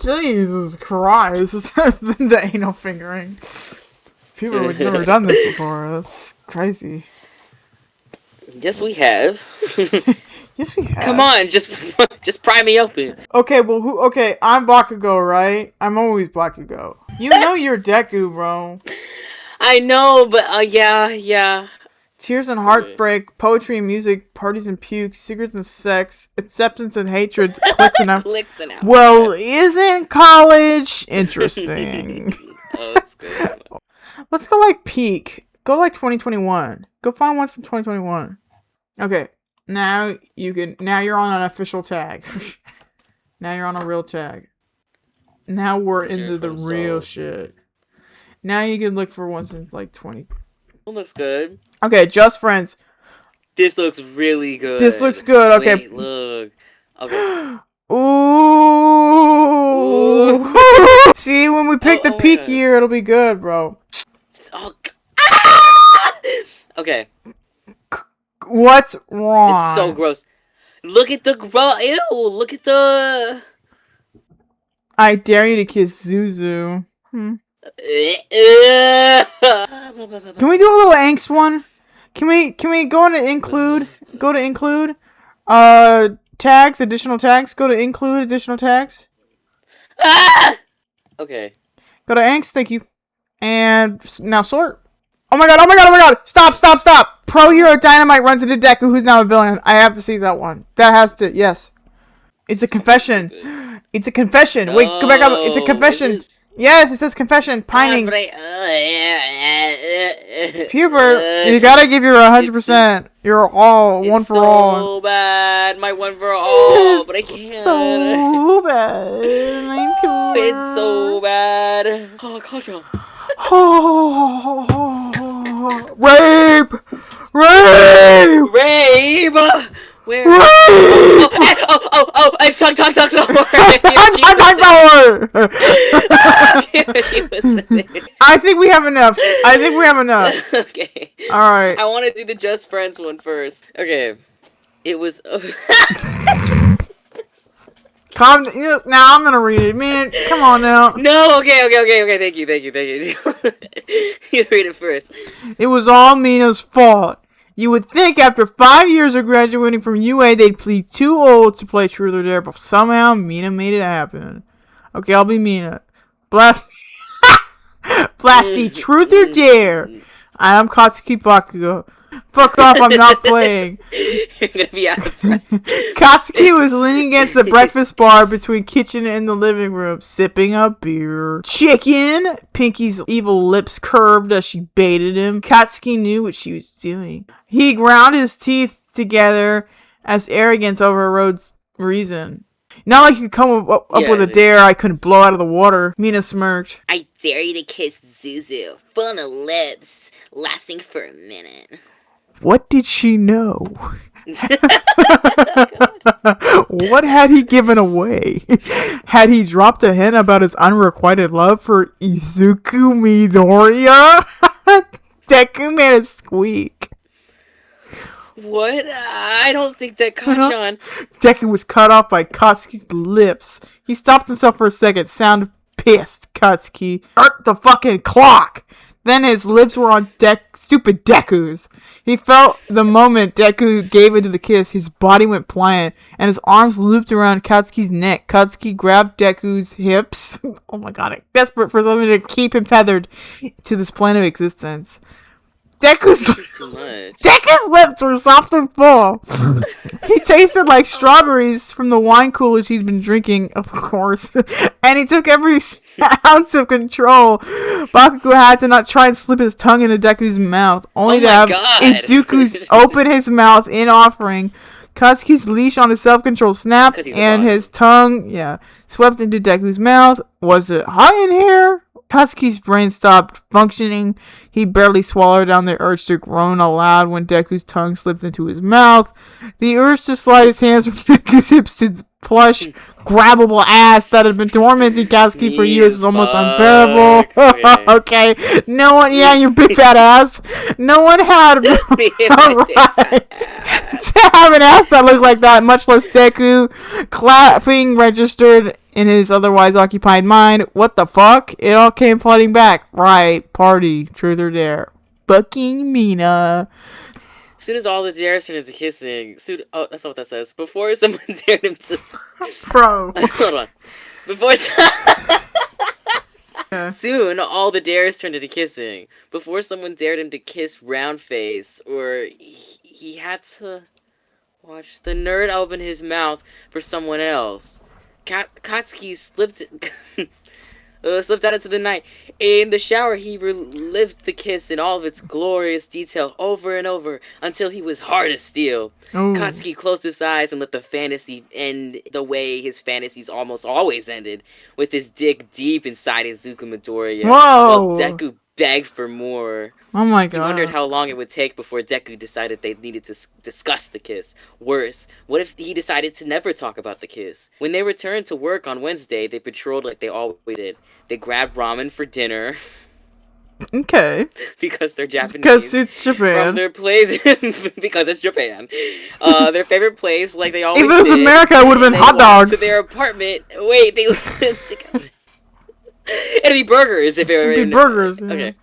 Jesus Christ. The anal fingering. People have never done this before. That's crazy. Yes, we have. Yes, we have. Come on, just pry me open. Okay, well, okay, I'm Bakugo, right? I'm always Bakugo. You know you're Deku, bro. I know, but yeah. Tears and heartbreak, poetry and music, parties and pukes, secrets and sex, acceptance and hatred, clicks and out. Clicks and out. Well, isn't college interesting? Oh, that's good. Let's go like peak. Go like 2021. Go find ones from 2021. Okay. Now you're on an official tag. Now you're on a real tag. Now we're into the real shit. Now you can look for ones in like 20. It looks good. Okay, just friends. This looks really good. This looks good. Okay. Wait, look. Okay. Ooh. See, when we pick the peak year, it'll be good, bro. Oh. Ah! Okay. What's wrong? It's so gross. Look at the ew. Look at the. I dare you to kiss Zuzu. Can we do a little angst one? Can we go into include? Go to include. Tags, additional tags. Go to include additional tags. Ah! Okay. Go to angst. Thank you. And now sort. Oh my god. Stop. Pro Hero Dynamite runs into Deku, who's now a villain. I have to see that one. That has to, yes. It's a confession. It's a confession. Wait, go back up. It's a confession. Yes, it says confession. Pining. Puber, you gotta give your 100%. You're all one for all. It's so bad. My one for all, but I can't. So bad. It's so bad. Oh, Kaja. Rape! Where? Rape! Oh! It's tongue. Tongue. I think we have enough. Okay. Alright. I want to do the Just Friends one first. Okay. It was... Now I'm gonna read it, man. Come on now. No, okay. Thank you. You read it first. It was all Mina's fault. You would think after 5 years of graduating from UA, they'd be too old to play Truth or Dare, but somehow Mina made it happen. Okay, I'll be Mina. Blasty, Truth or Dare. I am Katsuki Bakugo. Fuck off, I'm not playing. You're gonna be out of breath. Katsuki was leaning against the breakfast bar between kitchen and the living room, sipping a beer. Chicken! Pinky's evil lips curved as she baited him. Katsuki knew what she was doing. He ground his teeth together as arrogance overrode reason. Not like you could come up with a dare I couldn't blow out of the water. Mina smirked. I dare you to kiss Zuzu. Full on the lips, lasting for a minute. What did she know? What had he given away? Had he dropped a hint about his unrequited love for Izuku Midoriya? Deku made a squeak. What? I don't think that caught on. Deku was cut off by Katsuki's lips. He stopped himself for a second, sounded pissed. Katsuki, start the fucking clock! Then his lips were on stupid Deku's. He felt the moment Deku gave into the kiss, his body went pliant, and his arms looped around Katsuki's neck. Katsuki grabbed Deku's hips. Oh my god, desperate for something to keep him tethered to this plane of existence. Deku's lips were soft and full. He tasted like strawberries from the wine coolers he'd been drinking, of course. And he took every ounce of control. Bakugo had to not try and slip his tongue into Deku's mouth, only to have Izuku's open his mouth in offering. Katsuki's leash on his self-control snapped, and his tongue, swept into Deku's mouth. Was it hot in here? Katsuki's brain stopped functioning. He barely swallowed down the urge to groan aloud when Deku's tongue slipped into his mouth. The urge to slide his hands from Deku's hips to the plush, grabbable ass that had been tormenting Katsuki for years was almost unbearable. Okay. No one, your big fat ass. No one had a right to have an ass that looked like that, much less Deku. Clapping registered in his otherwise occupied mind. What the fuck? It all came flooding back. Right, party, truth or dare. Fucking Mina. As soon as all the dares turned into kissing, oh, that's not what that says. Before someone dared him to... Bro. Hold on. Soon, all the dares turned into kissing. Before someone dared him to kiss Roundface, or he had to watch the nerd open his mouth for someone else. Katsuki slipped out into the night. In the shower, he relived the kiss in all of its glorious detail over and over until he was hard as steel. Ooh. Katsuki closed his eyes and let the fantasy end the way his fantasies almost always ended, with his dick deep inside Izuku Midoriya. Whoa! While Deku begged for more. Oh my god. He wondered how long it would take before Deku decided they needed to discuss the kiss. Worse, what if he decided to never talk about the kiss? When they returned to work on Wednesday, they patrolled like they always did. They grabbed ramen for dinner. Okay. Because they're Japanese. Because it's Japan. From their place, because it's Japan. Their favorite place, like they always did. If it was America, it would have been hot dogs. To their apartment. Wait, they lived together. It'd be burgers if it were. It'd be burgers. Yeah. Okay.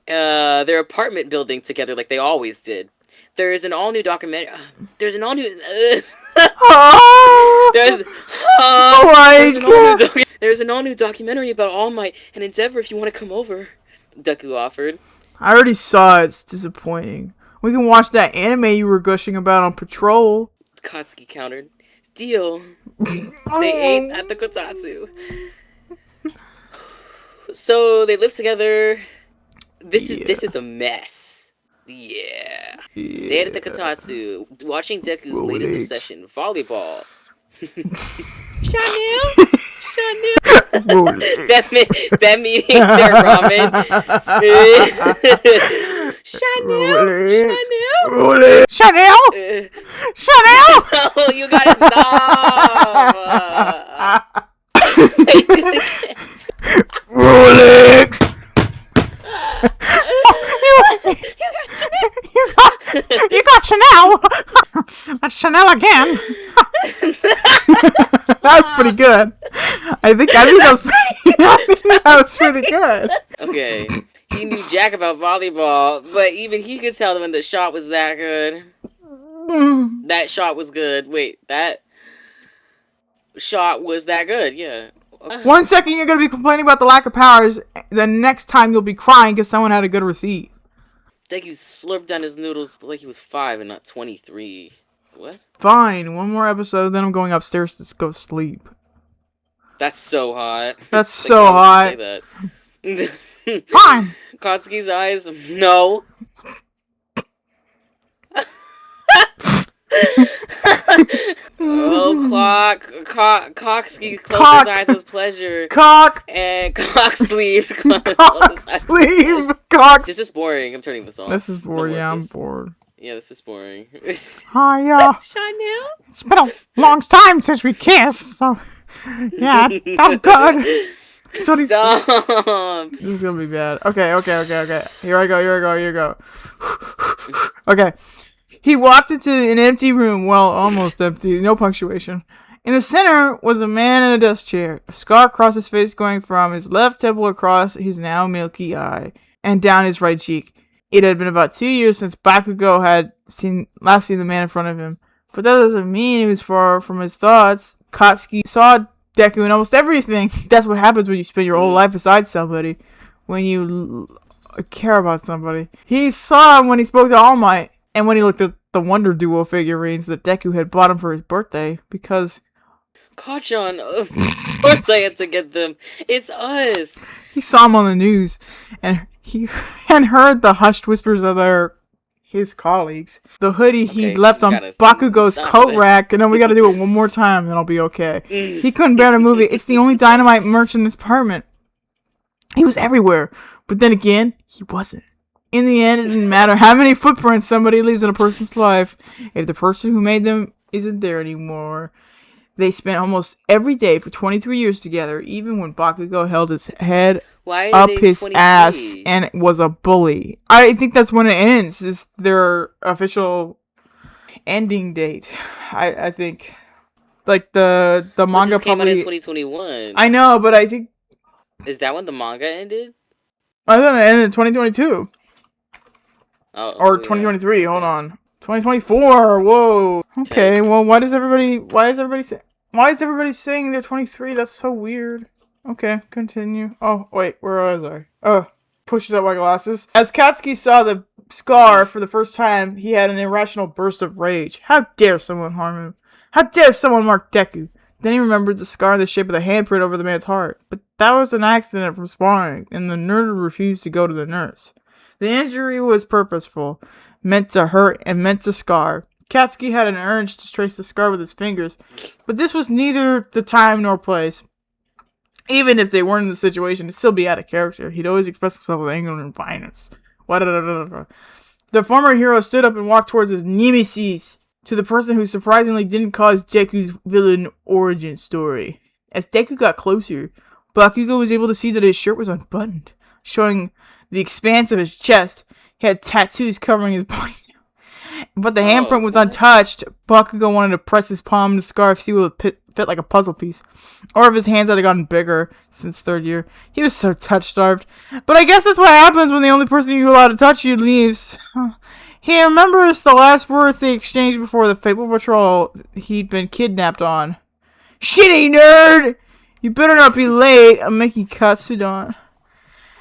Their apartment building together, like they always did. There's an all-new documentary. There's an all-new. There's an all-new documentary about All Might and Endeavor if you want to come over. Deku offered. I already saw it. It's disappointing. We can watch that anime you were gushing about on Patrol. Katsuki countered. Deal. They ate at the Kotatsu. So they lived together. This is a mess. Yeah. They ate at the Kotatsu, watching Deku's latest obsession, volleyball. Chanel. that meeting their ramen. Chanel. Oh, you gotta stop. Rolex. You got Chanel. That's Chanel again. That was pretty good. I think that was pretty good. Okay. He knew jack about volleyball, but even he could tell when the shot was that good. That shot was good. Wait, that shot was that good, yeah. 1 second you're going to be complaining about the lack of powers, the next time you'll be crying because someone had a good receipt. Deku slurped down his noodles like he was 5 and not 23. What? Fine, one more episode, then I'm going upstairs to go sleep. That's so hot. That's so hot. Say that. Fine. Katsuki's eyes, no. Katsuki closed his eyes with pleasure. And cock sleeve. This is boring. I'm turning this off. This is boring. Yeah, I'm bored. Yeah, this is boring. Hi, Chanel? It's been a long time since we kissed, so yeah, I'm good. That's what he said. This is gonna be bad. Okay. Here I go. Okay. He walked into an empty room. Well, almost empty. No punctuation. In the center was a man in a desk chair. A scar across his face going from his left temple across his now milky eye and down his right cheek. It had been about 2 years since Bakugo had last seen the man in front of him. But that doesn't mean he was far from his thoughts. Katsuki saw Deku in almost everything. That's what happens when you spend your whole life beside somebody. When you care about somebody. He saw him when he spoke to All Might. And when he looked at the Wonder Duo figurines that Deku had bought him for his birthday. Because... Kachan, of course I had to get them. It's us. He saw him on the news. And he heard the hushed whispers of his colleagues. The hoodie he left on Bakugo's coat rack, and then we gotta do it one more time, and I'll be okay. He couldn't bear to move it. It's the only dynamite merch in his apartment. He was everywhere, but then again, he wasn't. In the end, it didn't matter how many footprints somebody leaves in a person's life if the person who made them isn't there anymore. They spent almost every day for 23 years together, even when Bakugo held his head up his 23? Ass and was a bully. I think that's when it ends, is their official ending date. I think. Like the manga this came out in probably. 2021. I know, but I think Is that when the manga ended? I thought it ended in 2022 or Yeah. 2023. Hold on, 2024. Whoa. Okay. Well, why is everybody saying they're 23? That's so weird. Okay, continue. Oh wait, where was I? Pushes up my glasses. As Katsuki saw the scar for the first time, he had an irrational burst of rage. How dare someone harm him? How dare someone mark Deku? Then he remembered the scar in the shape of the handprint over the man's heart. But that was an accident from sparring, and the nerd refused to go to the nurse. The injury was purposeful, meant to hurt and meant to scar. Katsuki had an urge to trace the scar with his fingers, but this was neither the time nor place. Even if they weren't in the situation, it'd still be out of character. He'd always express himself with anger and violence. The former hero stood up and walked towards his nemesis, to the person who surprisingly didn't cause Deku's villain origin story. As Deku got closer, Bakugo was able to see that his shirt was unbuttoned, showing the expanse of his chest. He had tattoos covering his body. But the handprint was untouched. Bakugo wanted to press his palm to the scarf, see what would fit like a puzzle piece. Or if his hands had gotten bigger since third year. He was so touch-starved. But I guess that's what happens when the only person you're allowed to touch you leaves. He remembers the last words they exchanged before the fateful patrol he'd been kidnapped on. Shitty nerd! You better not be late. I'm making Katsudan.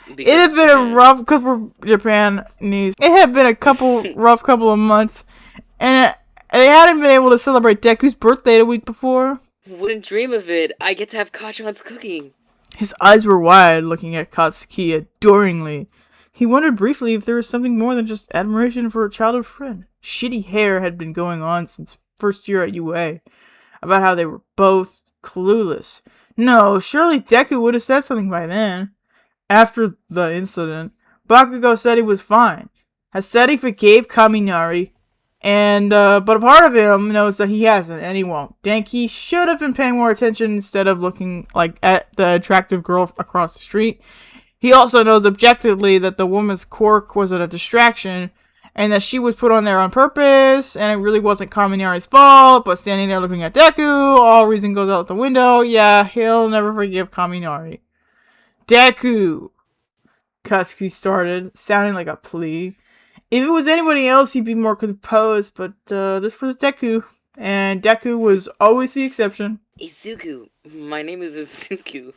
It had been a rough, because we're Japanese, it had been a rough couple of months, and they hadn't been able to celebrate Deku's birthday the week before. Wouldn't dream of it. I get to have Kachan's cooking. His eyes were wide, looking at Katsuki adoringly. He wondered briefly if there was something more than just admiration for a childhood friend. Shitty hair had been going on since first year at UA, about how they were both clueless. No, surely Deku would have said something by then. After the incident, Bakugo said he was fine. Has said he forgave Kaminari, and but a part of him knows that he hasn't, and he won't. Denki should have been paying more attention instead of looking at the attractive girl across the street. He also knows objectively that the woman's quirk wasn't a distraction, and that she was put on there on purpose, and it really wasn't Kaminari's fault, but standing there looking at Deku, all reason goes out the window. Yeah, he'll never forgive Kaminari. Deku! Katsuki started, sounding like a plea. If it was anybody else, he'd be more composed, but this was Deku, and Deku was always the exception. Izuku, my name is Izuku.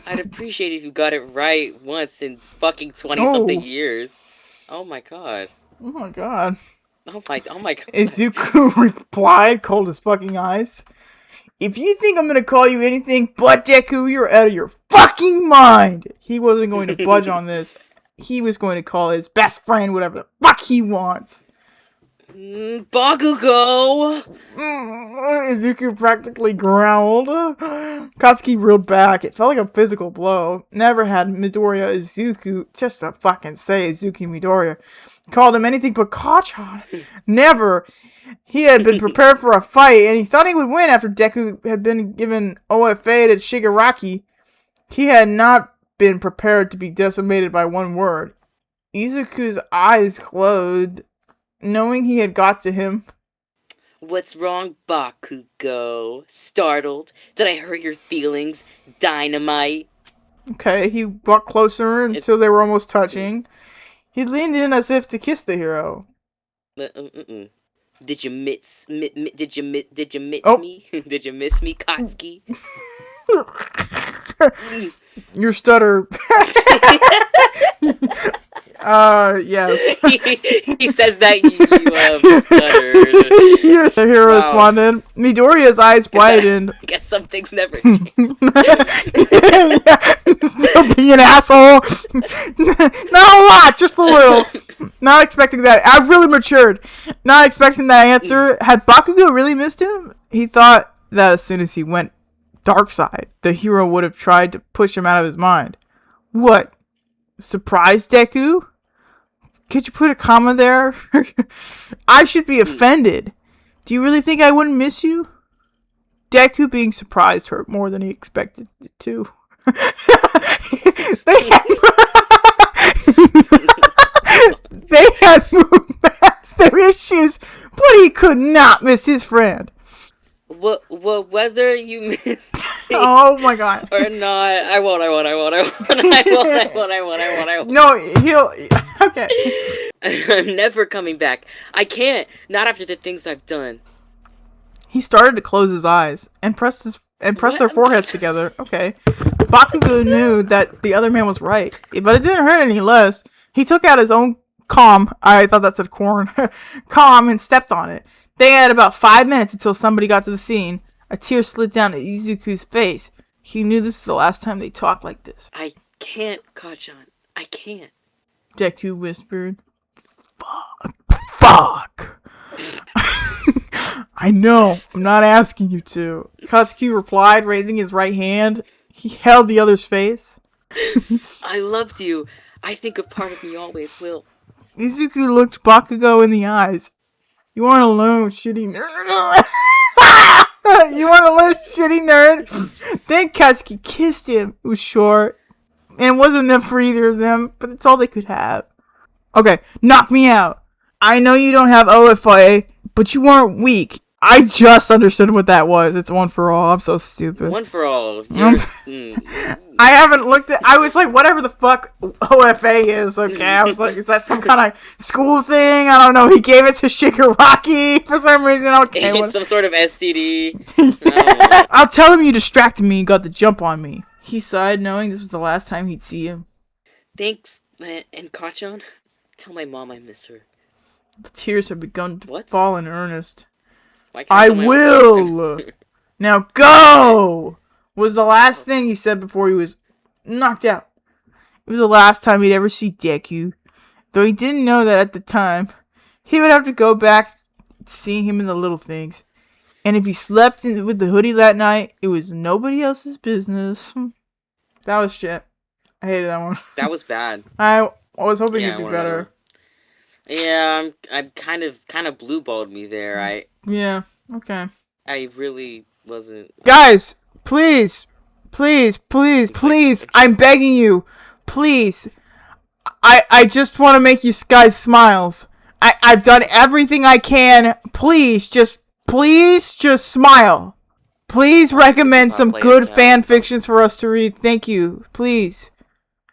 I'd appreciate if you got it right once in fucking 20-something years. Oh my god. Oh my god. Oh my god. Izuku replied, cold as fucking ice. If you think I'm gonna call you anything but Deku, you're out of your fucking mind! He wasn't going to budge on this. He was going to call his best friend whatever the fuck he wants. Bakugo! Izuku practically growled. Katsuki reeled back. It felt like a physical blow. Never had Midoriya Izuku, just to fucking say Izuku Midoriya, called him anything but Kachan. Never. He had been prepared for a fight, and he thought he would win after Deku had been given OFA to Shigaraki. He had not been prepared to be decimated by one word. Izuku's eyes glowed, knowing he had got to him. What's wrong, Bakugo? Startled? Did I hurt your feelings? Dynamite? Okay, he walked closer until they were almost touching. He leaned in as if to kiss the hero. Did you miss me? Did you miss me, Katsuki? Your stutter. Yes. he says that you stuttered. Yes, the hero responded. Midoriya's eyes widened. I guess some things never change. Still being an asshole. Not a lot, just a little. Not expecting that. I've really matured. Not expecting that answer. Had Bakugo really missed him? He thought that as soon as he went dark side, the hero would have tried to push him out of his mind. What? Surprise, Deku? Could you put a comma there? I should be offended. Do you really think I wouldn't miss you? Deku being surprised hurt more than he expected it to. They had moved past their issues, but he could not miss his friend. whether you miss me Oh my god. or not, I won't. I won't. No, he'll. Okay. I'm never coming back. I can't. Not after the things I've done. He started to close his eyes and press their foreheads together. Okay. Bakugo knew that the other man was right, but it didn't hurt any less. He took out his own calm. I thought that said corn. Calm and stepped on it. They had about 5 minutes until somebody got to the scene. A tear slid down Izuku's face. He knew this was the last time they talked like this. I can't, Kachan. I can't. Deku whispered. Fuck. I know. I'm not asking you to. Katsuki replied, raising his right hand. He held the other's face. I loved you. I think a part of me always will. Izuku looked Bakugo in the eyes. You aren't alone, shitty nerd. You aren't alone, shitty nerd. Then Katsuki kissed him. It was short. And it wasn't enough for either of them, but it's all they could have. Okay, knock me out. I know you don't have OFA, but you weren't weak. I just understood what that was. It's one for all. I'm so stupid. One for all. I haven't looked at... I was like, whatever the fuck OFA is, okay? I was like, is that some kind of school thing? I don't know. He gave it to Shigaraki for some reason. Okay. It's some sort of STD. I'll tell him you distracted me and got the jump on me. He sighed, knowing this was the last time he'd see him. Thanks, and Kachan, tell my mom I miss her. The tears had begun to What? fall in earnest. I will! Now go! Was the last thing he said before he was knocked out. It was the last time he'd ever see Deku. Though he didn't know that at the time, he would have to go back to seeing him in the little things. And if he slept with the hoodie that night, it was nobody else's business. That was shit. I hated that one. That was bad. I was hoping it'd be better. Yeah, I'm kind of blue balled me there. Yeah, okay. I really wasn't. Guys, please, I'm begging you, please. I just want to make you guys smiles. I've done everything I can. Please just smile. Please recommend some good fan fictions for us to read. Thank you. Please.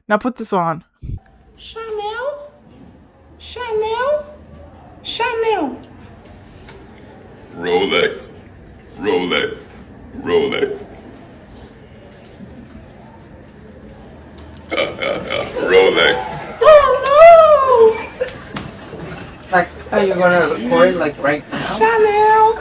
Now put this on. Chanel. Rolex. Rolex. Like, are you gonna record like right now? Chanel.